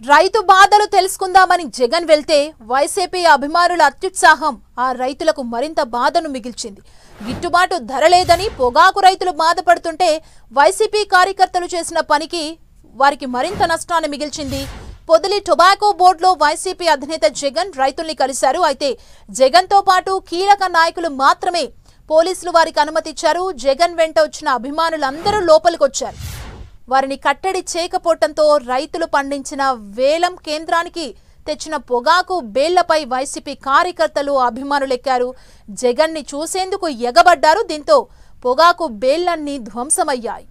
రైతు బాధలు తెలుసుకుందామని జగన్ వెళ్తే వైసీపీ అభిమానుల అత్యుత్సాహం ఆ రైతులకు మరింత బాధను మిగిల్చింది. గిట్టుబాటు ధర లేదని పొగాకు రైతులు బాధపడుతుంటే వైసీపీ కార్యకర్తలు చేసిన పనికి వారికి మరింత నష్టాన్ని మిగిల్చింది. పొదిలి టొబాకో బోర్డులో వైసీపీ అధినేత జగన్ రైతుల్ని కలిశారు. అయితే జగన్తో పాటు కీలక నాయకులు మాత్రమే పోలీసులు వారికి అనుమతి ఇచ్చారు. జగన్ వెంట వచ్చిన అభిమానులందరూ లోపలికొచ్చారు. వారిని కట్టడి చేయకపోవడంతో రైతులు పండించిన వేలం కేంద్రానికి తెచ్చిన పొగాకు బేళ్లపై వైసీపీ కార్యకర్తలు అభిమానులెక్కారు. జగన్ని చూసేందుకు ఎగబడ్డారు. దీంతో పొగాకు బేళ్లన్నీ ధ్వంసమయ్యాయి.